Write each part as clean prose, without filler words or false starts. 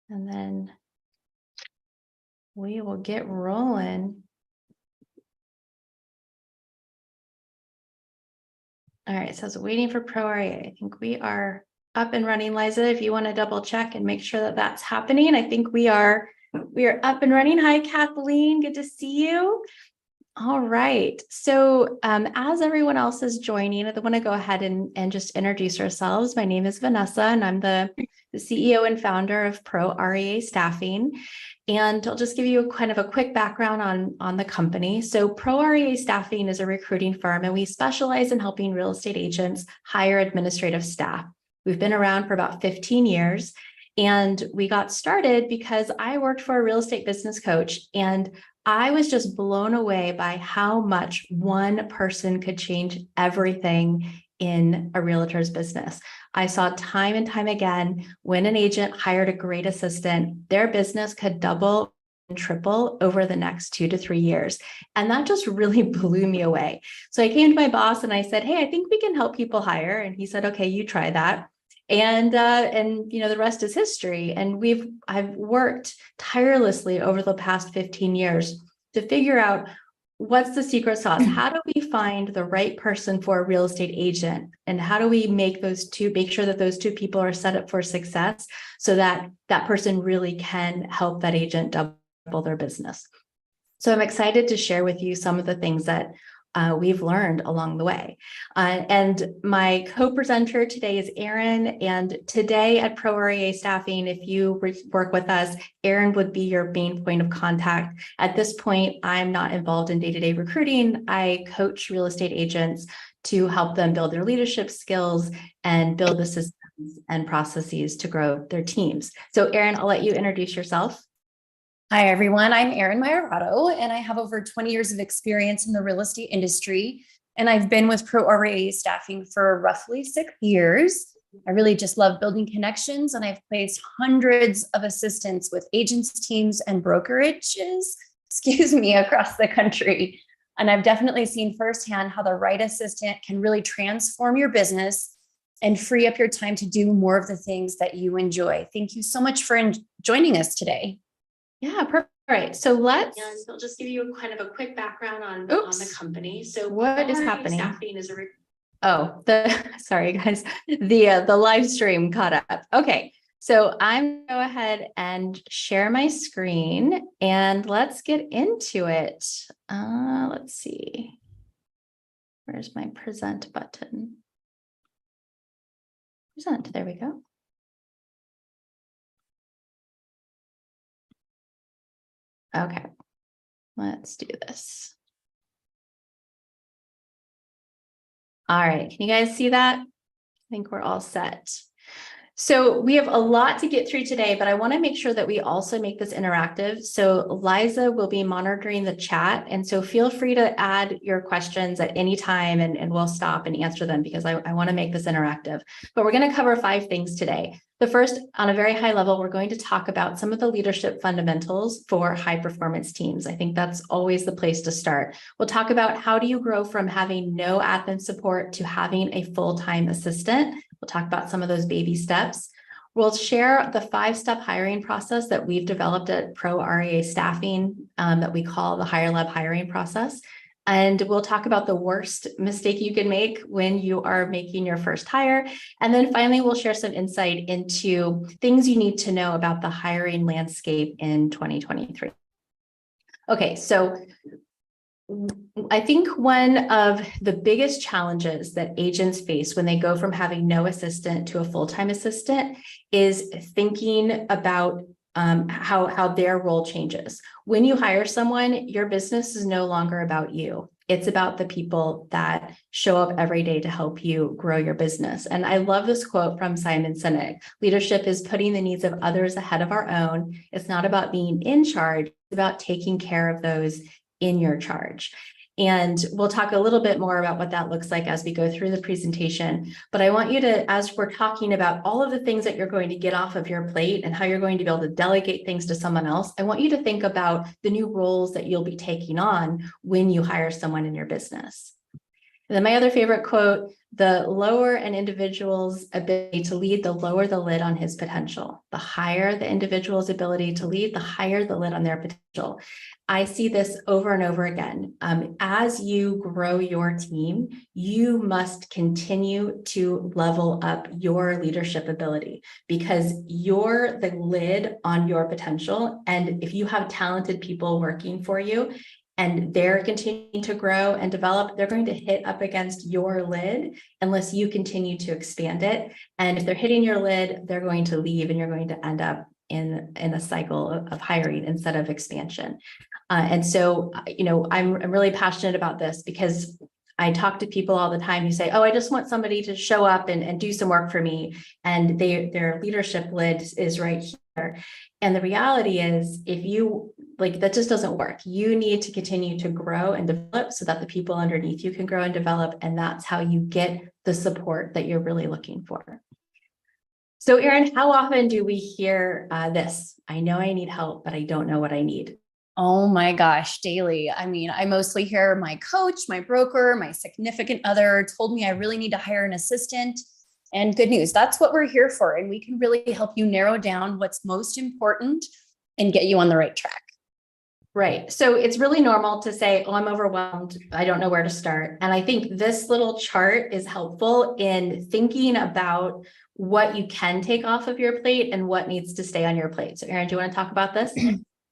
And then we will get rolling. All right, so I was waiting for Pro RA. I think we are up and running. Liza, if you want to double check and make sure that that's happening. I think we are up and running. Hi, Kathleen. Good to see you. All right. So as everyone else is joining, I want to go ahead and just introduce ourselves. My name is Vanessa, and I'm the CEO and founder of Pro REA Staffing. And I'll just give you kind of a quick background on the company. So Pro REA Staffing is a recruiting firm, and we specialize in helping real estate agents hire administrative staff. We've been around for about 15 years. And we got started because I worked for a real estate business coach, and I was just blown away by how much one person could change everything in a realtor's business. I saw time and time again, when an agent hired a great assistant, their business could double and triple over the next 2 to 3 years. And that just really blew me away. So I came to my boss and I said, hey, I think we can help people hire. And he said, okay, you try that. And you know, the rest is history. And I've worked tirelessly over the past 15 years to figure out what's the secret sauce. How do we find the right person for a real estate agent? And how do we make sure that those two people are set up for success so that that person really can help that agent double their business? So I'm excited to share with you some of the things that we've learned along the way. And my co-presenter today is Erin. And today at Pro REA Staffing, if you work with us, Erin would be your main point of contact. At this point, I'm not involved in day-to-day recruiting. I coach real estate agents to help them build their leadership skills and build the systems and processes to grow their teams. So Erin, I'll let you introduce yourself. Hi, everyone. I'm Erin Meierotto, and I have over 20 years of experience in the real estate industry. And I've been with Pro REA Staffing for roughly 6 years. I really just love building connections, and I've placed hundreds of assistants with agents, teams, and brokerages, across the country. And I've definitely seen firsthand how the right assistant can really transform your business and free up your time to do more of the things that you enjoy. Thank you so much for joining us today. Yeah, perfect. All right. So I'll just give you a quick background on the company. So what is happening? Staffing is sorry guys, the live stream caught up. Okay. So I'm gonna go ahead and share my screen and let's get into it. Let's see. Where's my present button? Present. There we go. Okay, let's do this. All right, can you guys see that? I think we're all set. So we have a lot to get through today, but I want to make sure that we also make this interactive. So Liza will be monitoring the chat. And so feel free to add your questions at any time and we'll stop and answer them because I want to make this interactive. But we're going to cover 5 things today. The first, on a very high level, we're going to talk about some of the leadership fundamentals for high performance teams. I think that's always the place to start. We'll talk about how do you grow from having no admin support to having a full-time assistant. We'll talk about some of those baby steps. We'll share the 5-step hiring process that we've developed at Pro REA Staffing that we call the Hire Lab hiring process. And we'll talk about the worst mistake you can make when you are making your first hire. And then finally, we'll share some insight into things you need to know about the hiring landscape in 2023. Okay, so I think one of the biggest challenges that agents face when they go from having no assistant to a full-time assistant is thinking about how their role changes. When you hire someone, your business is no longer about you. It's about the people that show up every day to help you grow your business. And I love this quote from Simon Sinek. Leadership is putting the needs of others ahead of our own. It's not about being in charge. It's about taking care of those in your charge. And we'll talk a little bit more about what that looks like as we go through the presentation. But I want you to, as we're talking about all of the things that you're going to get off of your plate and how you're going to be able to delegate things to someone else, I want you to think about the new roles that you'll be taking on when you hire someone in your business. And then my other favorite quote, the lower an individual's ability to lead, the lower the lid on his potential. The higher the individual's ability to lead, the higher the lid on their potential. I see this over and over again. As you grow your team, you must continue to level up your leadership ability because you're the lid on your potential. And if you have talented people working for you, and they're continuing to grow and develop, they're going to hit up against your lid unless you continue to expand it. And if they're hitting your lid, they're going to leave and you're going to end up in a cycle of hiring instead of expansion. And so, I'm really passionate about this because I talk to people all the time who say, oh, I just want somebody to show up and do some work for me. And their leadership lid is right here. And the reality is, if you that just doesn't work. You need to continue to grow and develop so that the people underneath you can grow and develop. And that's how you get the support that you're really looking for. So Erin, how often do we hear this? I know I need help, but I don't know what I need. Oh my gosh, daily. I mean, I mostly hear my coach, my broker, my significant other told me I really need to hire an assistant. And good news, that's what we're here for. And we can really help you narrow down what's most important and get you on the right track. Right. So it's really normal to say, oh, I'm overwhelmed. I don't know where to start. And I think this little chart is helpful in thinking about what you can take off of your plate and what needs to stay on your plate. So Erin, do you want to talk about this?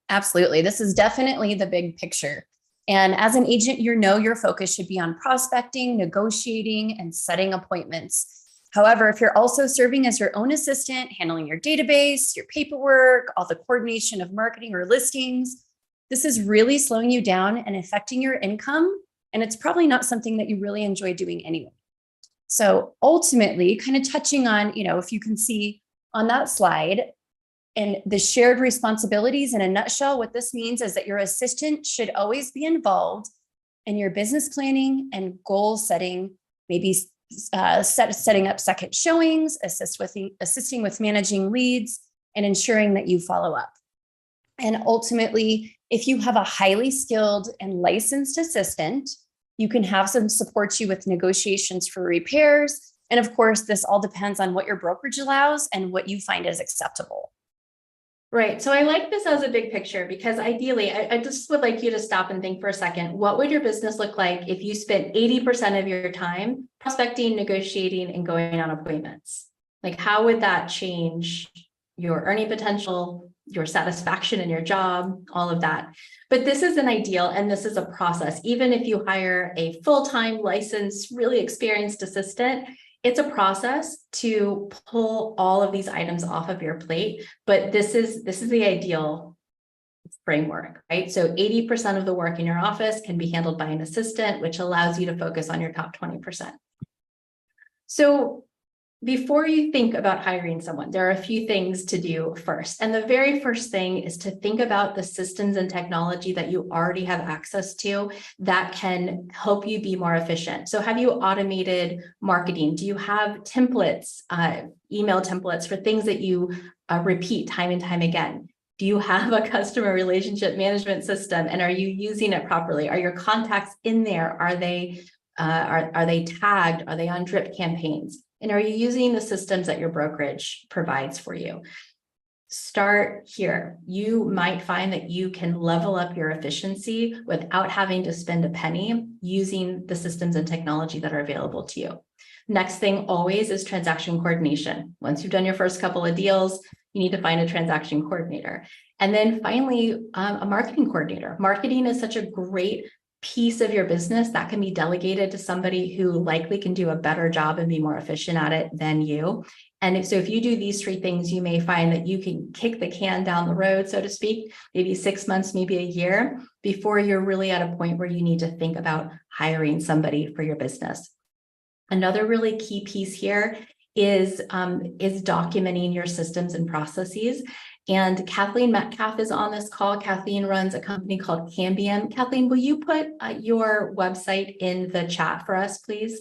Absolutely. This is definitely the big picture. And as an agent, your focus should be on prospecting, negotiating, and setting appointments. However, if you're also serving as your own assistant, handling your database, your paperwork, all the coordination of marketing or listings, this is really slowing you down and affecting your income. And it's probably not something that you really enjoy doing anyway. So ultimately, kind of touching on, if you can see on that slide, and the shared responsibilities in a nutshell, what this means is that your assistant should always be involved in your business planning and goal setting, maybe setting up second showings, assisting with managing leads, and ensuring that you follow up. And ultimately, if you have a highly skilled and licensed assistant, you can have them support you with negotiations for repairs. And of course, this all depends on what your brokerage allows and what you find is acceptable. Right. So I like this as a big picture because ideally, I just would like you to stop and think for a second. What would your business look like if you spent 80% of your time prospecting, negotiating, and going on appointments? How would that change your earning potential, your satisfaction in your job, all of that? But this is an ideal, and this is a process. Even if you hire a full-time licensed, really experienced assistant, it's a process to pull all of these items off of your plate, but this is the ideal framework, right? So 80% of the work in your office can be handled by an assistant, which allows you to focus on your top 20%. So before you think about hiring someone, there are a few things to do first. And the very first thing is to think about the systems and technology that you already have access to that can help you be more efficient. So have you automated marketing? Do you have templates, email templates for things that you repeat time and time again? Do you have a customer relationship management system, and are you using it properly? Are your contacts in there? Are they tagged? Are they on drip campaigns? And are you using the systems that your brokerage provides for you? Start here. You might find that you can level up your efficiency without having to spend a penny using the systems and technology that are available to you. Next thing always is transaction coordination. Once you've done your first couple of deals, you need to find a transaction coordinator. And then finally, a marketing coordinator. Marketing is such a great piece of your business that can be delegated to somebody who likely can do a better job and be more efficient at it than you. And so if you do these three things, you may find that you can kick the can down the road, so to speak, maybe 6 months, maybe a year, before you're really at a point where you need to think about hiring somebody for your business. Another really key piece here is documenting your systems and processes. And Kathleen Metcalf is on this call. Kathleen runs a company called Cambium. Kathleen, will you put your website in the chat for us, please?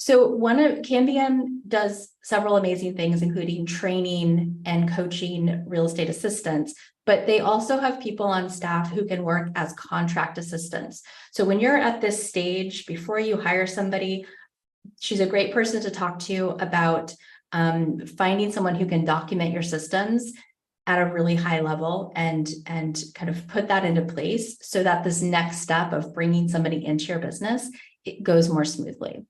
So Cambium does several amazing things, including training and coaching real estate assistants, but they also have people on staff who can work as contract assistants. So when you're at this stage, before you hire somebody, she's a great person to talk to about finding someone who can document your systems at a really high level and kind of put that into place so that this next step of bringing somebody into your business, it goes more smoothly.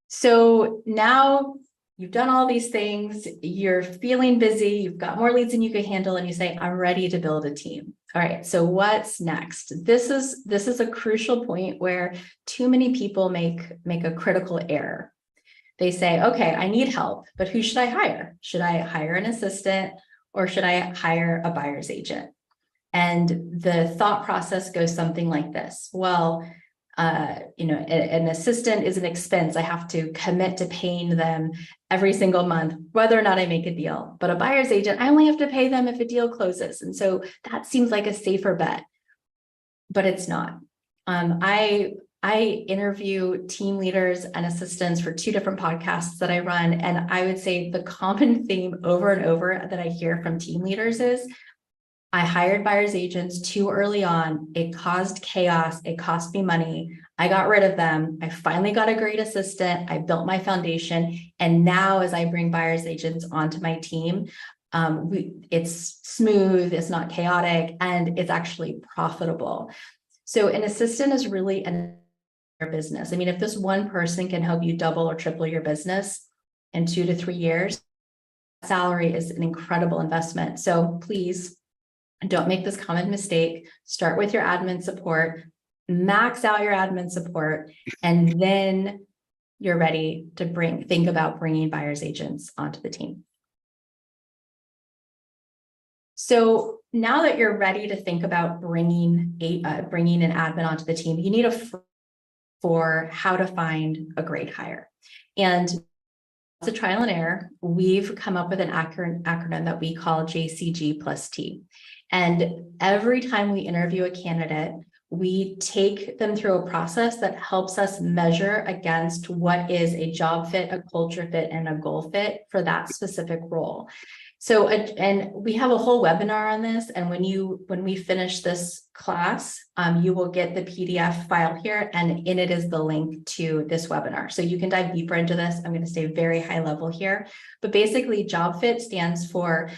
So now you've done all these things, you're feeling busy, you've got more leads than you could handle, and you say, I'm ready to build a team. All right, so what's next? This is a crucial point where too many people make a critical error. They say, okay, I need help, but who should I hire? Should I hire an assistant or should I hire a buyer's agent? And the thought process goes something like this. Well, an assistant is an expense. I have to commit to paying them every single month, whether or not I make a deal. But a buyer's agent, I only have to pay them if a deal closes. And so that seems like a safer bet, but it's not. I interview team leaders and assistants for 2 different podcasts that I run. And I would say the common theme over and over that I hear from team leaders is, I hired buyer's agents too early on. It caused chaos. It cost me money. I got rid of them. I finally got a great assistant. I built my foundation. And now as I bring buyer's agents onto my team, it's smooth, it's not chaotic, and it's actually profitable. So an assistant is really your business. I mean, if this one person can help you double or triple your business in 2 to 3 years, salary is an incredible investment. So please, don't make this common mistake. Start with your admin support, max out your admin support, and then you're ready to think about bringing buyer's agents onto the team. So now that you're ready to think about bringing an admin onto the team, you need for how to find a great hire. And it's a trial and error. We've come up with an acronym that we call JCG plus T. And every time we interview a candidate, we take them through a process that helps us measure against what is a job fit, a culture fit, and a goal fit for that specific role. So, and we have a whole webinar on this. And when we finish this class, you will get the PDF file here, and in it is the link to this webinar. So you can dive deeper into this. I'm going to stay very high level here, but basically job fit stands for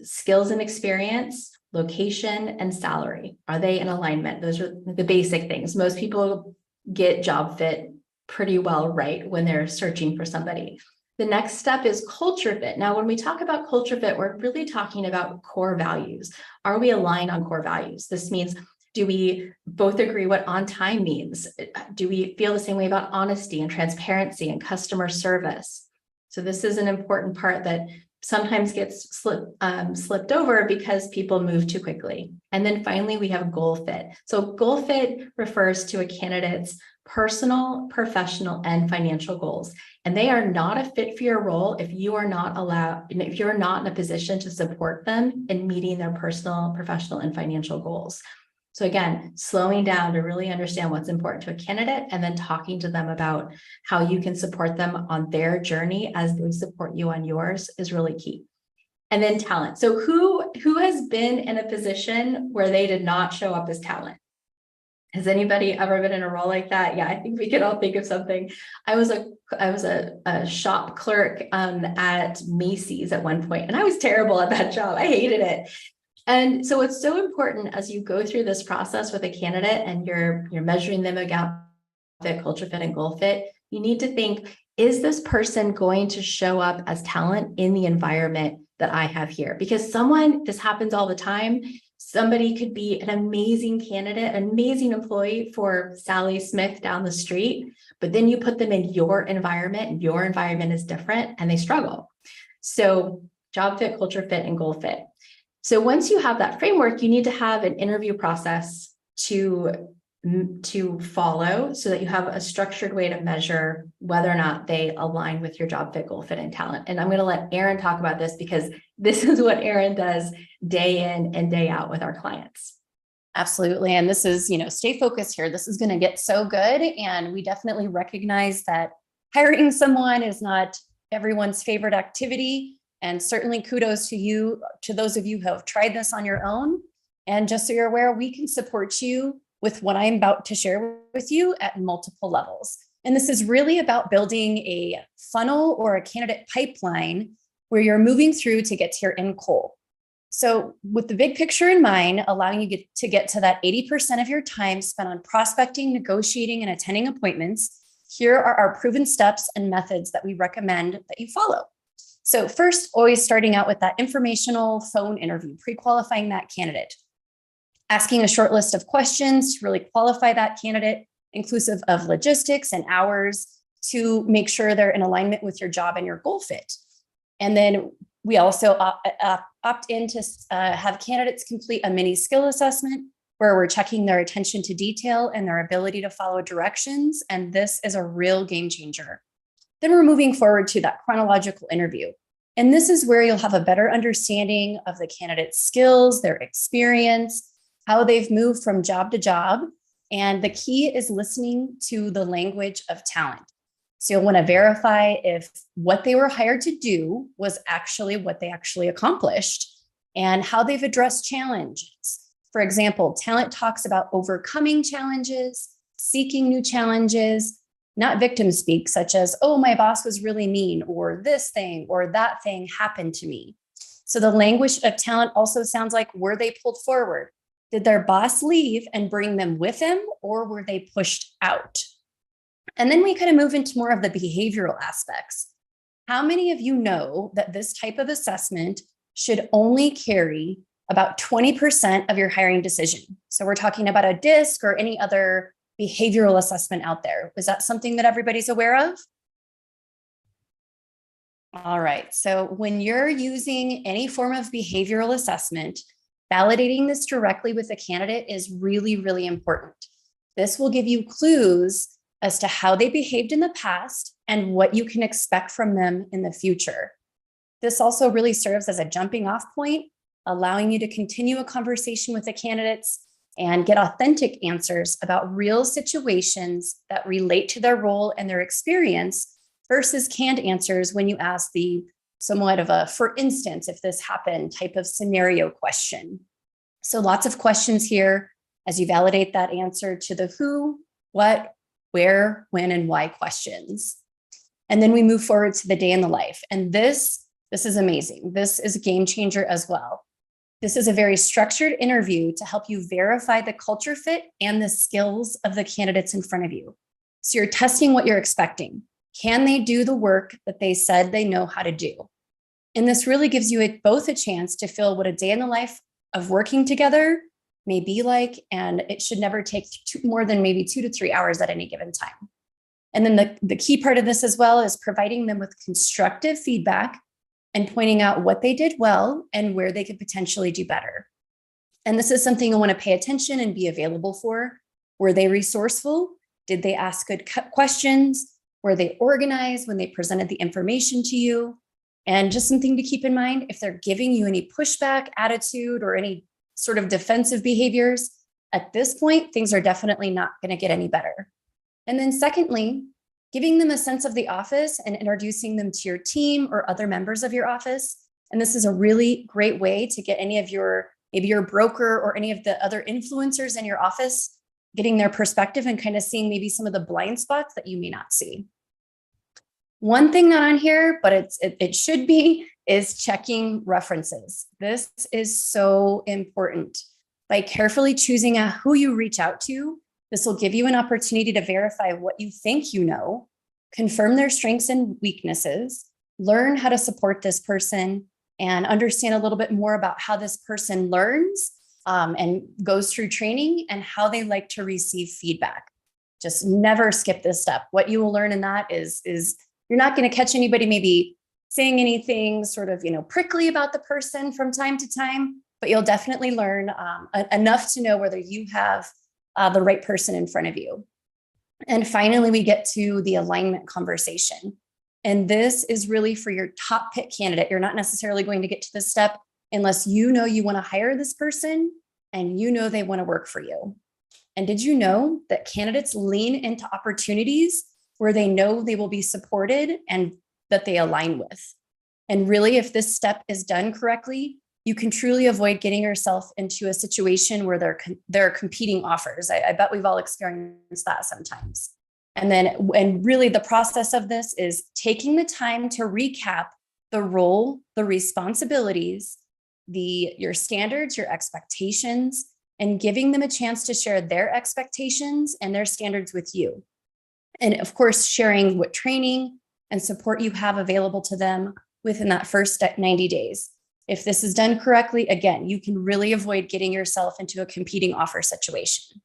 skills and experience, location, and salary. Are they in alignment? Those are the basic things. Most people get job fit pretty well right when they're searching for somebody. The next step is culture fit. Now, when we talk about culture fit, we're really talking about core values. Are we aligned on core values? This means, do we both agree what on time means? Do we feel the same way about honesty and transparency and customer service? So this is an important part that sometimes gets slipped over because people move too quickly. And then finally, we have goal fit. So goal fit refers to a candidate's personal, professional, and financial goals. And they are not a fit for your role if you are not if you're not in a position to support them in meeting their personal, professional, and financial goals. So again, slowing down to really understand what's important to a candidate and then talking to them about how you can support them on their journey as they support you on yours is really key. And then talent. So who has been in a position where they did not show up as talent? Has anybody ever been in a role like that? Yeah, I think we could all think of something. I was a shop clerk at Macy's at one point, and I was terrible at that job. I hated it. And so it's so important as you go through this process with a candidate and you're measuring them against fit, culture fit, and goal fit, you need to think, is this person going to show up as talent in the environment that I have here? Because this happens all the time. Somebody could be an amazing candidate, an amazing employee for Sally Smith down the street, but then you put them in your environment and your environment is different and they struggle. So job fit, culture fit, and goal fit. So once you have that framework, you need to have an interview process to follow so that you have a structured way to measure whether or not they align with your job fit, goal fit, and talent. And I'm going to let Erin talk about this because this is what Erin does day in and day out with our clients. Absolutely. And this is, stay focused here. This is going to get so good. And we definitely recognize that hiring someone is not everyone's favorite activity. And certainly kudos to you, to those of you who have tried this on your own. And just so you're aware, we can support you with what I'm about to share with you at multiple levels. And this is really about building a funnel or a candidate pipeline where you're moving through to get to your end goal. So with the big picture in mind, allowing you to get to that 80% of your time spent on prospecting, negotiating, and attending appointments, here are our proven steps and methods that we recommend that you follow. So first, always starting out with that informational phone interview, pre-qualifying that candidate, asking a short list of questions to really qualify that candidate, inclusive of logistics and hours, to make sure they're in alignment with your job and your goal fit. And then we also opt in to have candidates complete a mini skill assessment where we're checking their attention to detail and their ability to follow directions. And this is a real game changer. Then we're moving forward to that chronological interview. And this is where you'll have a better understanding of the candidate's skills, their experience, how they've moved from job to job. And the key is listening to the language of talent. So you'll want to verify if what they were hired to do was actually what they actually accomplished and how they've addressed challenges. For example, talent talks about overcoming challenges, seeking new challenges, not victim speak, such as, oh, my boss was really mean, or this thing or that thing happened to me. So the language of talent also sounds like, were they pulled forward? Did their boss leave and bring them with him, or were they pushed out? And then we kind of move into more of the behavioral aspects. How many of you know that this type of assessment should only carry about 20% of your hiring decision? So we're talking about a DISC or any other behavioral assessment out there. Is that something that everybody's aware of? All right. So when you're using any form of behavioral assessment, validating this directly with a candidate is really, really important. This will give you clues as to how they behaved in the past and what you can expect from them in the future. This also really serves as a jumping off point, allowing you to continue a conversation with the candidates and get authentic answers about real situations that relate to their role and their experience versus canned answers when you ask the somewhat of a, for instance, if this happened type of scenario question. So lots of questions here as you validate that answer to the who, what, where, when, and why questions. And then we move forward to the day in the life. And this is amazing. This is a game changer as well. This is a very structured interview to help you verify the culture fit and the skills of the candidates in front of you. So you're testing what you're expecting. Can they do the work that they said they know how to do? And this really gives you both a chance to feel what a day in the life of working together may be like, and it should never take more than maybe 2 to 3 hours at any given time. And then the key part of this as well is providing them with constructive feedback and pointing out what they did well and where they could potentially do better. And this is something you want to pay attention and be available for. Were they resourceful? Did they ask good questions? Were they organized when they presented the information to you? And just something to keep in mind, if they're giving you any pushback, attitude, or any sort of defensive behaviors, at this point, things are definitely not going to get any better. And then secondly, giving them a sense of the office and introducing them to your team or other members of your office. And this is a really great way to get any of maybe your broker or any of the other influencers in your office, getting their perspective and kind of seeing maybe some of the blind spots that you may not see. One thing not on here, but it should be, is checking references. This is so important. By carefully choosing who you reach out to, this will give you an opportunity to verify what you think you know, confirm their strengths and weaknesses, learn how to support this person, and understand a little bit more about how this person learns and goes through training and how they like to receive feedback. Just never skip this step. What you will learn in that is you're not going to catch anybody maybe saying anything sort of, prickly about the person from time to time, but you'll definitely learn enough to know whether you have the right person in front of you. And finally, we get to the alignment conversation. And this is really for your top pick candidate. You're not necessarily going to get to this step unless you know you want to hire this person and you know they want to work for you. And did you know that candidates lean into opportunities where they know they will be supported and that they align with. And really, if this step is done correctly, you can truly avoid getting yourself into a situation where there are competing offers. I bet we've all experienced that sometimes. And really the process of this is taking the time to recap the role, the responsibilities, your standards, your expectations, and giving them a chance to share their expectations and their standards with you. And of course, sharing what training and support you have available to them within that first 90 days. If this is done correctly, again, you can really avoid getting yourself into a competing offer situation.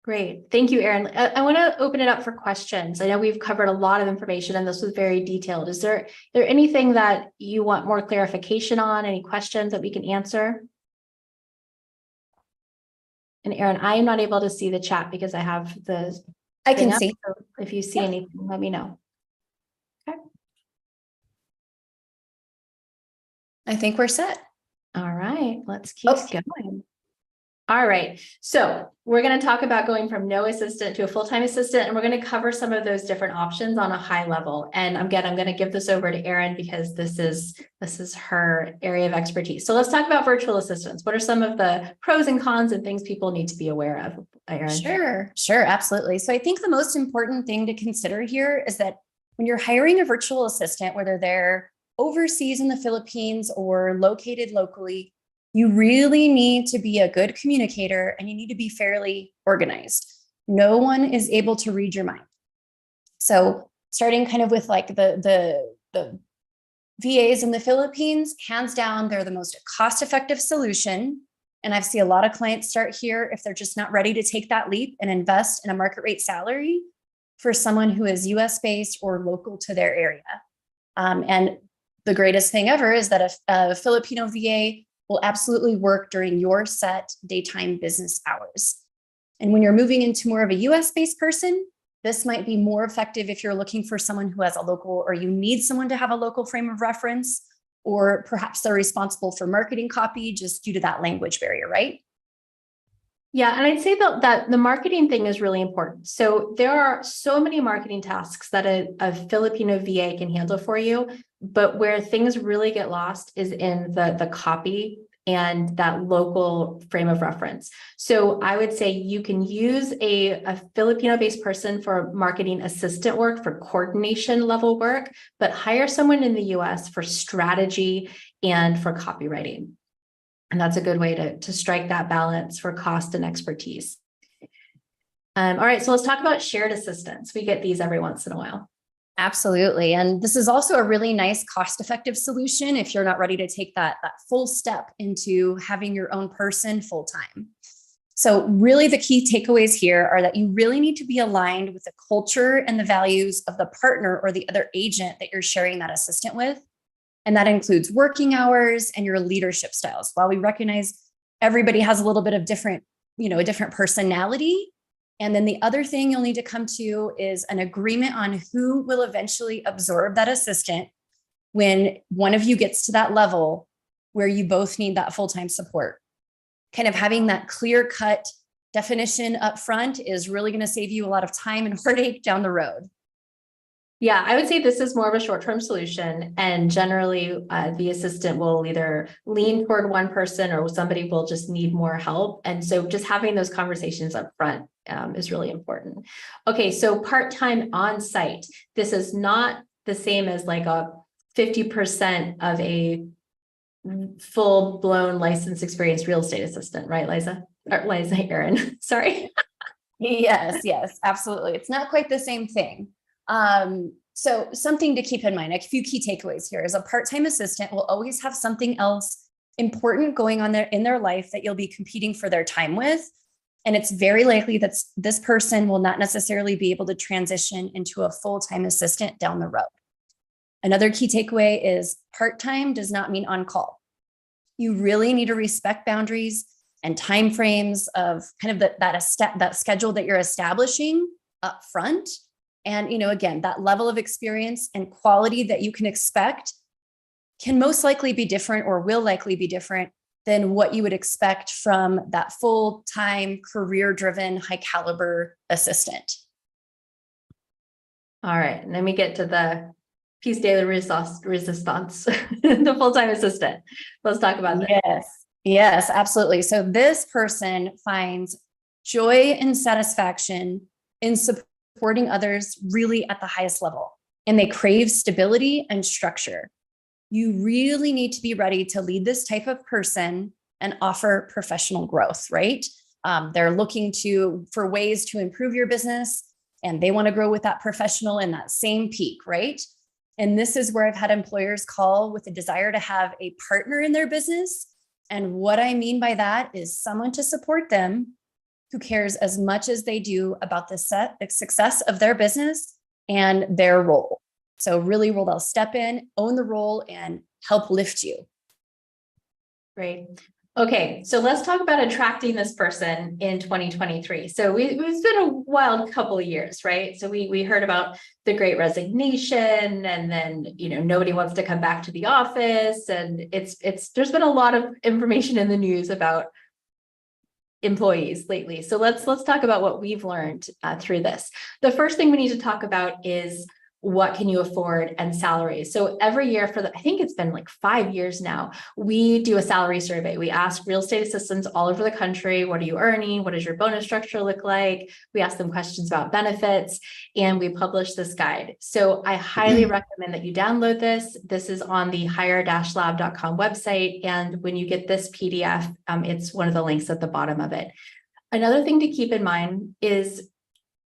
Great. Thank you, Erin. I want to open it up for questions. I know we've covered a lot of information and this was very detailed. Is there anything that you want more clarification on? Any questions that we can answer? And Erin, I am not able to see the chat because I have the. I can see. So if you see anything, let me know. Okay. I think we're set. All right, let's keep going. All right, so we're going to talk about going from no assistant to a full-time assistant, and we're going to cover some of those different options on a high level. And again, I'm going to give this over to Erin because this is her area of expertise. So let's talk about virtual assistants. What are some of the pros and cons and things people need to be aware of, Erin? Sure, absolutely. So I think the most important thing to consider here is that when you're hiring a virtual assistant, whether they're overseas in the Philippines or located locally, you really need to be a good communicator and you need to be fairly organized. No one is able to read your mind. So starting kind of with like the VAs in the Philippines, hands down, they're the most cost-effective solution. And I've seen a lot of clients start here if they're just not ready to take that leap and invest in a market rate salary for someone who is US based or local to their area. And the greatest thing ever is that a Filipino VA will absolutely work during your set daytime business hours. And when you're moving into more of a US-based person, this might be more effective if you're looking for someone who has a local, or you need someone to have a local frame of reference, or perhaps they're responsible for marketing copy just due to that language barrier, right? Yeah, and I'd say that the marketing thing is really important. So there are so many marketing tasks that a Filipino VA can handle for you, but where things really get lost is in the copy and that local frame of reference. So I would say you can use a Filipino-based person for marketing assistant work, for coordination level work, but hire someone in the US for strategy and for copywriting. And that's a good way to strike that balance for cost and expertise. All right, so let's talk about shared assistants. We get these every once in a while. Absolutely. And this is also a really nice cost-effective solution if you're not ready to take that full step into having your own person full-time. So really the key takeaways here are that you really need to be aligned with the culture and the values of the partner or the other agent that you're sharing that assistant with. And that includes working hours and your leadership styles. While we recognize everybody has a little bit of different, a different personality. And then the other thing you'll need to come to is an agreement on who will eventually absorb that assistant when one of you gets to that level where you both need that full-time support. Kind of having that clear-cut definition up front is really going to save you a lot of time and heartache down the road. Yeah, I would say this is more of a short-term solution, and generally the assistant will either lean toward one person or somebody will just need more help. And so just having those conversations up front is really important. Okay, so part-time on-site. This is not the same as like a 50% of a full-blown licensed experienced real estate assistant, right, Liza? Or Liza, Erin, sorry. Yes, absolutely. It's not quite the same thing. So something to keep in mind, a few key takeaways here is a part-time assistant will always have something else important going on in their life that you'll be competing for their time with. And it's very likely that this person will not necessarily be able to transition into a full-time assistant down the road. Another key takeaway is part-time does not mean on call. You really need to respect boundaries and timeframes of kind of that schedule that you're establishing up front. And, again, that level of experience and quality that you can expect can most likely be different or will likely be different than what you would expect from that full-time, career-driven, high-caliber assistant. All right, and then we get to the piece de la resistance, the full-time assistant. Let's talk about this. Yes, absolutely. So this person finds joy and satisfaction in supporting others really at the highest level, and they crave stability and structure. You really need to be ready to lead this type of person and offer professional growth, right? They're looking for ways to improve your business, and they want to grow with that professional in that same peak, right? And this is where I've had employers call with a desire to have a partner in their business. And what I mean by that is someone to support them who cares as much as they do about the success of their business and their role. So really where they'll step in, own the role, and help lift you. Great. Okay, so let's talk about attracting this person in 2023. So it's been a wild couple of years, right? So we heard about the Great Resignation, and then nobody wants to come back to the office, and there's been a lot of information in the news about employees lately. So let's talk about what we've learned through this. The first thing we need to talk about is what can you afford and salaries. So every year I think it's been like 5 years now, we do a salary survey. We ask real estate assistants all over the country, what are you earning? What does your bonus structure look like? We ask them questions about benefits, and we publish this guide. So I highly recommend that you download this. This is on the hire-lab.com website. And when you get this PDF, it's one of the links at the bottom of it. Another thing to keep in mind is,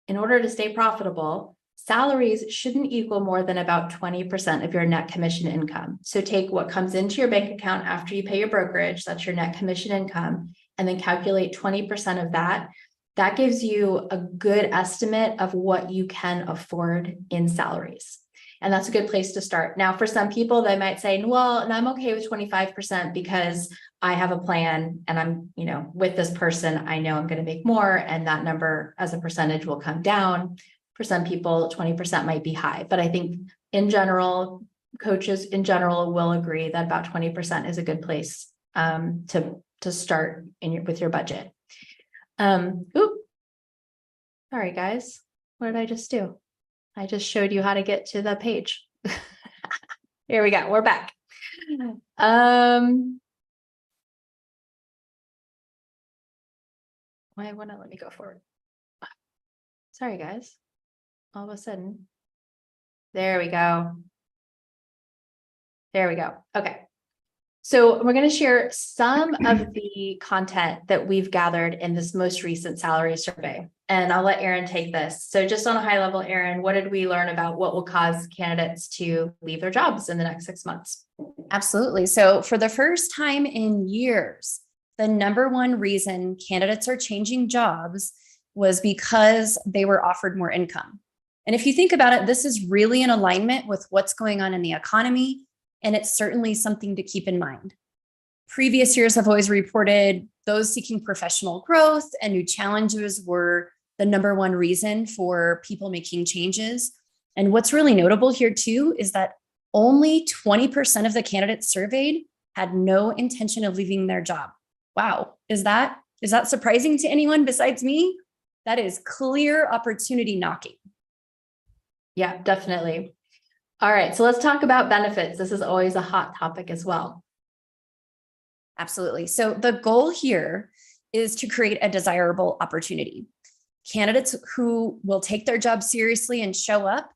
in order to stay profitable, salaries shouldn't equal more than about 20% of your net commission income. So take what comes into your bank account after you pay your brokerage, that's your net commission income, and then calculate 20% of that. That gives you a good estimate of what you can afford in salaries. And that's a good place to start. Now, for some people, they might say, well, and I'm okay with 25% because I have a plan, and I'm, with this person, I know I'm going to make more, and that number as a percentage will come down. For some people, 20% might be high, but I think in general, coaches in general will agree that about 20% is a good place to start with your budget. Sorry guys, what did I just do? I just showed you how to get to the page. Here we go, we're back. Why wouldn't it let me go forward? Sorry guys. All of a sudden, there we go. Okay. So we're going to share some of the content that we've gathered in this most recent salary survey, and I'll let Erin take this. So just on a high level, Erin, what did we learn about what will cause candidates to leave their jobs in the next 6 months? Absolutely. So for the first time in years, the number one reason candidates are changing jobs was because they were offered more income. And if you think about it, this is really in alignment with what's going on in the economy, and it's certainly something to keep in mind. Previous years have always reported those seeking professional growth and new challenges were the number one reason for people making changes. And what's really notable here too is that only 20% of the candidates surveyed had no intention of leaving their job. Wow, is that surprising to anyone besides me? That is clear opportunity knocking. Yeah, definitely. All right, so let's talk about benefits. This is always a hot topic as well. Absolutely. So the goal here is to create a desirable opportunity. Candidates who will take their job seriously and show up,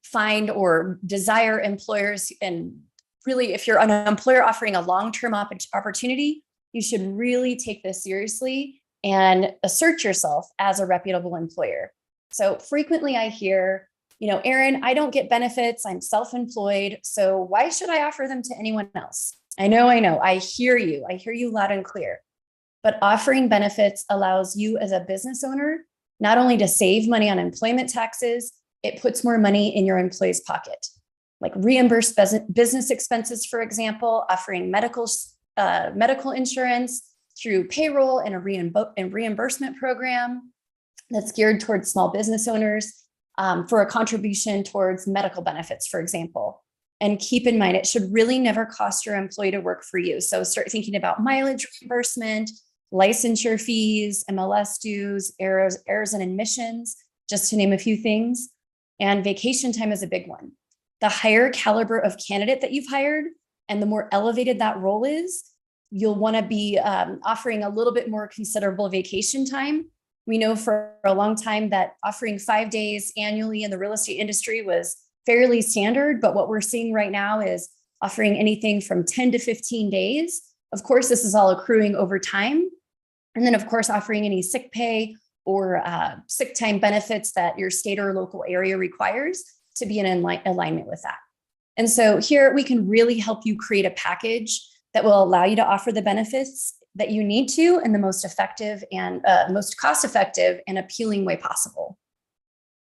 find or desire employers. And really, if you're an employer offering a long-term opportunity, you should really take this seriously and assert yourself as a reputable employer. So frequently I hear, Erin, I don't get benefits. I'm self-employed. So why should I offer them to anyone else? I know. I hear you. I hear you loud and clear. But offering benefits allows you as a business owner not only to save money on employment taxes, it puts more money in your employee's pocket. Like reimburse business expenses, for example, offering medical insurance through payroll and a reimbursement program that's geared towards small business owners for a contribution towards medical benefits, for example. And keep in mind, it should really never cost your employee to work for you. So start thinking about mileage reimbursement, licensure fees, MLS dues, errors and admissions, just to name a few things. And vacation time is a big one. The higher caliber of candidate that you've hired and the more elevated that role is, you'll want to be offering a little bit more considerable vacation time. We know for a long time that offering 5 days annually in the real estate industry was fairly standard, but what we're seeing right now is offering anything from 10 to 15 days. Of course, this is all accruing over time. And then, of course, offering any sick pay or sick time benefits that your state or local area requires to be in alignment with that. And so here we can really help you create a package that will allow you to offer the benefits that you need to in the most effective and most cost-effective and appealing way possible.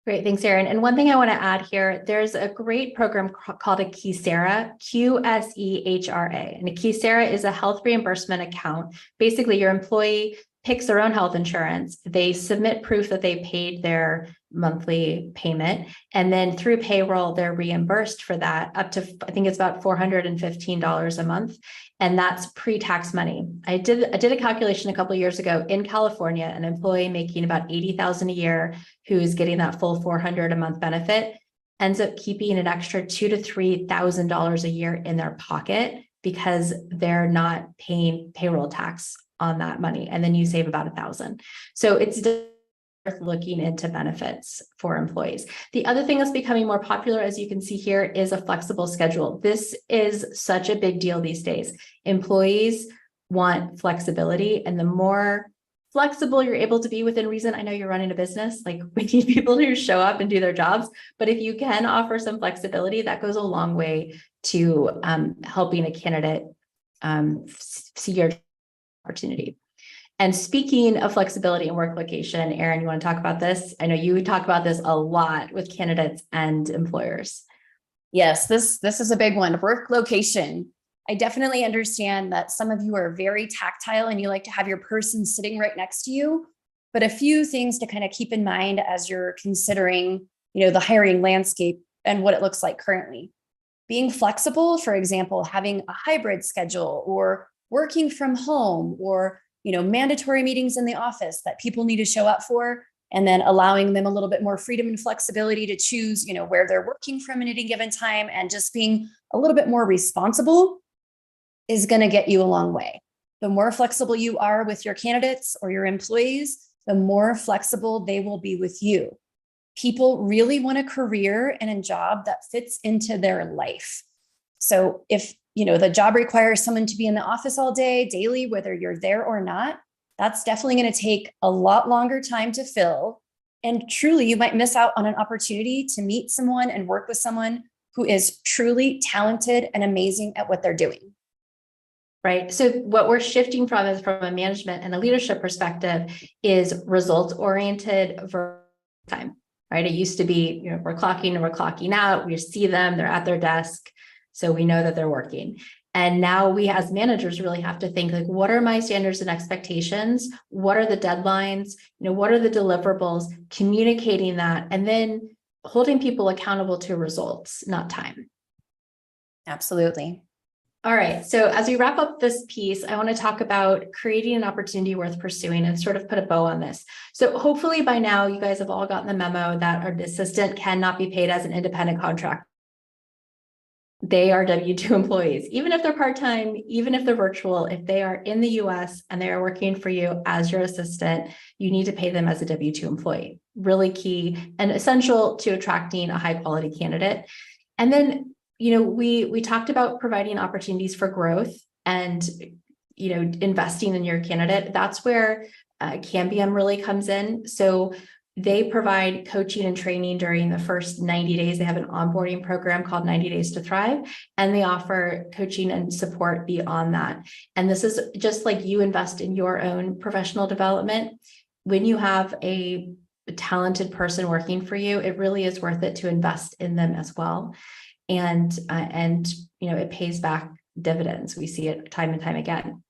Great, thanks, Erin. And one thing I want to add here, there's a great program called a Kisera, Qsehra. And a Kisera is a health reimbursement account. Basically, your employee picks their own health insurance. They submit proof that they paid their monthly payment. And then through payroll, they're reimbursed for that up to, I think it's about $415 a month. And that's pre-tax money. I did a calculation a couple of years ago in California, an employee making about $80,000 a year who is getting that full $400 a month benefit ends up keeping an extra $2,000 to $3,000 a year in their pocket because they're not paying payroll tax on that money. And then you save about $1,000. So it's worth looking into benefits for employees. The other thing that's becoming more popular, as you can see here, is a flexible schedule. This is such a big deal these days. Employees want flexibility, and the more flexible you're able to be within reason. I know you're running a business, like we need people who show up and do their jobs, but if you can offer some flexibility, that goes a long way to helping a candidate see your opportunity. And speaking of flexibility and work location, Erin, you want to talk about this? I know you talk about this a lot with candidates and employers. Yes, this is a big one. Work location. I definitely understand that some of you are very tactile and you like to have your person sitting right next to you. But a few things to kind of keep in mind as you're considering, the hiring landscape and what it looks like currently. Being flexible, for example, having a hybrid schedule or working from home or mandatory meetings in the office that people need to show up for, and then allowing them a little bit more freedom and flexibility to choose, where they're working from at any given time, and just being a little bit more responsible is going to get you a long way. The more flexible you are with your candidates or your employees, the more flexible they will be with you. People really want a career and a job that fits into their life. So if the job requires someone to be in the office all day, daily, whether you're there or not, that's definitely going to take a lot longer time to fill. And truly, you might miss out on an opportunity to meet someone and work with someone who is truly talented and amazing at what they're doing. Right. So what we're shifting from is from a management and a leadership perspective is results-oriented time, right? It used to be, we're clocking and we're clocking out. We see them, they're at their desk. So we know that they're working. And now we as managers really have to think like, what are my standards and expectations? What are the deadlines? What are the deliverables? Communicating that, and then holding people accountable to results, not time. Absolutely. All right. So as we wrap up this piece, I want to talk about creating an opportunity worth pursuing and sort of put a bow on this. So hopefully by now you guys have all gotten the memo that an assistant cannot be paid as an independent contractor. They are W-2 employees, even if they're part-time, even if they're virtual. If they are in the US and they are working for you as your assistant, you need to pay them as a W-2 employee. Really key and essential to attracting a high-quality candidate. And then, we talked about providing opportunities for growth and, investing in your candidate. That's where Cambium really comes in. So they provide coaching and training during the first 90 days. They have an onboarding program called 90 Days to Thrive, and they offer coaching and support beyond that. And this is just like you invest in your own professional development. When you have a talented person working for you, it really is worth it to invest in them as well. And it pays back dividends. We see it time and time again.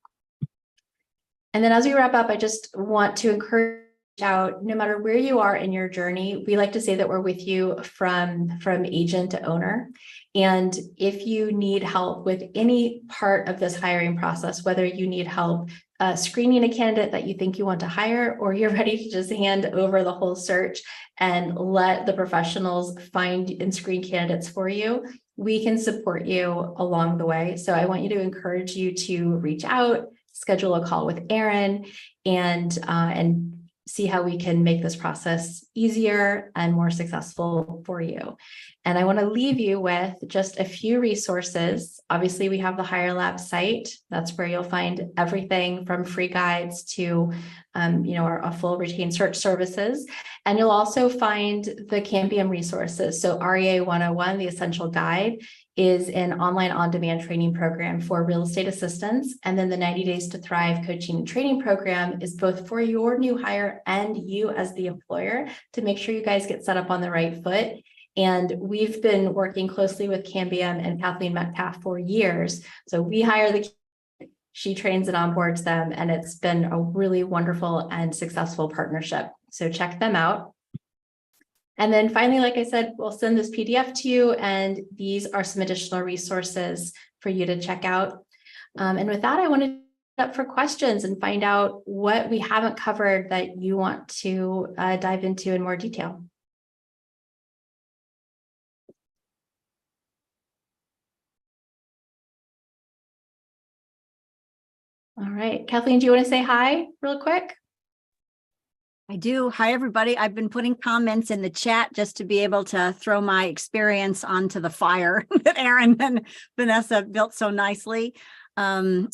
And then as we wrap up, I just want to encourage out, no matter where you are in your journey, we like to say that we're with you from agent to owner. And if you need help with any part of this hiring process, whether you need help screening a candidate that you think you want to hire, or you're ready to just hand over the whole search and let the professionals find and screen candidates for you, we can support you along the way. So I want you to encourage you to reach out, schedule a call with Erin, and see how we can make this process easier and more successful for you. And I want to leave you with just a few resources. Obviously, we have the Hire Lab site. That's where you'll find everything from free guides to, our full retained search services. And you'll also find the Cambium resources. So REA 101, the Essential Guide, is an online on-demand training program for real estate assistants. And then the 90 Days to Thrive coaching and training program is both for your new hire and you as the employer to make sure you guys get set up on the right foot. And we've been working closely with Cambium and Kathleen Metcalf for years. So we hire she trains and onboards them, and it's been a really wonderful and successful partnership. So check them out. And then finally, like I said, we'll send this PDF to you, and these are some additional resources for you to check out. And with that, I want to up for questions and find out what we haven't covered that you want to dive into in more detail. All right, Kathleen, do you want to say hi real quick? I do. Hi, everybody. I've been putting comments in the chat just to be able to throw my experience onto the fire that Erin and Vanessa built so nicely. And,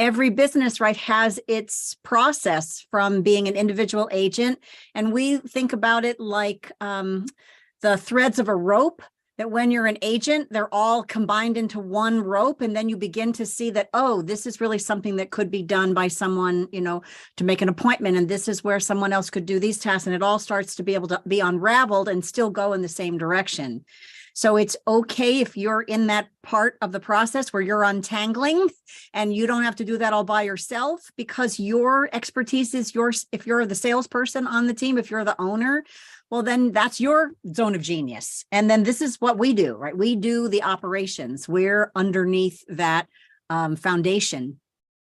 every business, right, has its process from being an individual agent. And we think about it like the threads of a rope, that when you're an agent, they're all combined into one rope. And then you begin to see that, oh, this is really something that could be done by someone, to make an appointment. And this is where someone else could do these tasks. And it all starts to be able to be unraveled and still go in the same direction. So it's okay if you're in that part of the process where you're untangling, and you don't have to do that all by yourself, because your expertise is yours. If you're the salesperson on the team, if you're the owner, well, then that's your zone of genius. And then this is what we do, right? We do the operations. We're underneath that foundation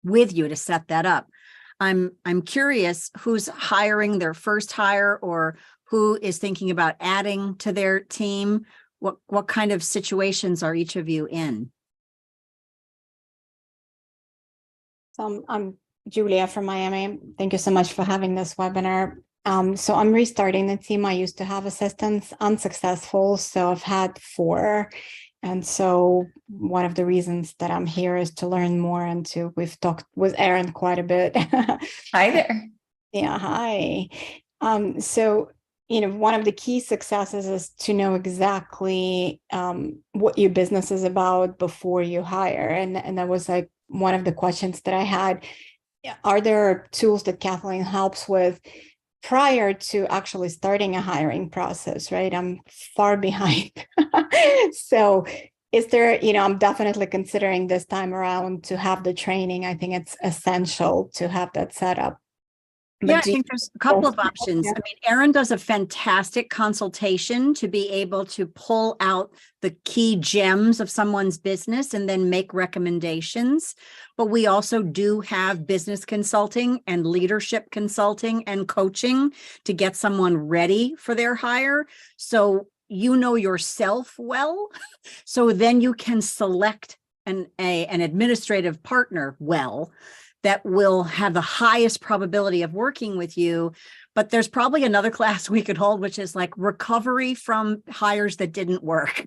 with you to set that up. I'm curious who's hiring their first hire, or who is thinking about adding to their team. What kind of situations are each of you in? So I'm Julia from Miami. Thank you so much for having this webinar. So I'm restarting the team. I used to have assistants, unsuccessful. So I've had 4. And so one of the reasons that I'm here is to learn more, and we've talked with Erin quite a bit. Hi there. Yeah, hi. So, one of the key successes is to know exactly what your business is about before you hire. And that was like one of the questions that I had. Are there tools that Kathleen helps with prior to actually starting a hiring process, right? I'm far behind. So is there, I'm definitely considering this time around to have the training. I think it's essential to have that set up. Yeah, I think there's a couple of options. I mean, Erin does a fantastic consultation to be able to pull out the key gems of someone's business and then make recommendations. But we also do have business consulting and leadership consulting and coaching to get someone ready for their hire. So you know yourself well, so then you can select an administrative partner well, that will have the highest probability of working with you. But there's probably another class we could hold, which is like recovery from hires that didn't work.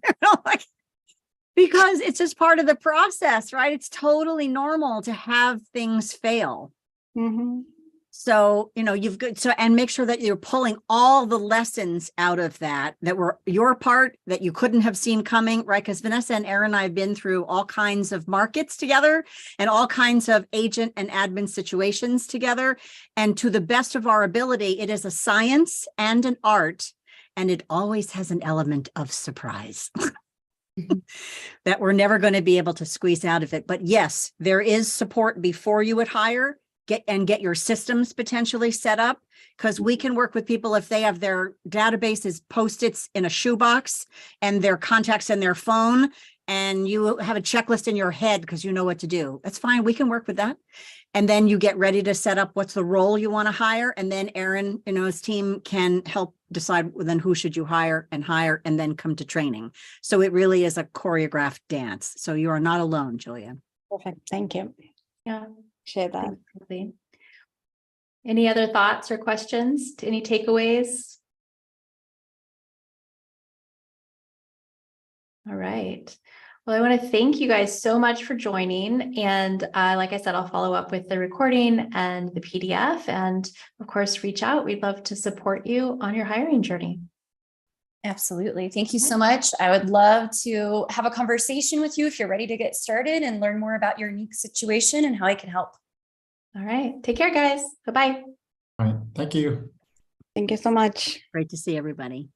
Because it's just part of the process, right? It's totally normal to have things fail. Mm-hmm. So, you've got and make sure that you're pulling all the lessons out of that were your part, that you couldn't have seen coming, right? Because Vanessa and Erin and I have been through all kinds of markets together and all kinds of agent and admin situations together. And to the best of our ability, it is a science and an art, and it always has an element of surprise. That we're never going to be able to squeeze out of it. But yes, there is support before you would hire. Get your systems potentially set up, because we can work with people if they have their databases Post-its in a shoebox and their contacts in their phone. and you have a checklist in your head because you know what to do. That's fine. We can work with that. And then you get ready to set up what's the role you want to hire. And then Erin, his team can help decide then who should you hire and then come to training. So it really is a choreographed dance. So you are not alone, Julia. Perfect. Thank you. Yeah. Share that. Thanks, Kathleen. Any other thoughts or questions? Any takeaways? All right. Well, I want to thank you guys so much for joining. And like I said, I'll follow up with the recording and the PDF. And of course, reach out. We'd love to support you on your hiring journey. Absolutely. Thank you so much. I would love to have a conversation with you if you're ready to get started and learn more about your unique situation and how I can help. All right. Take care, guys. Bye-bye. All right. Thank you. Thank you so much. Great to see everybody.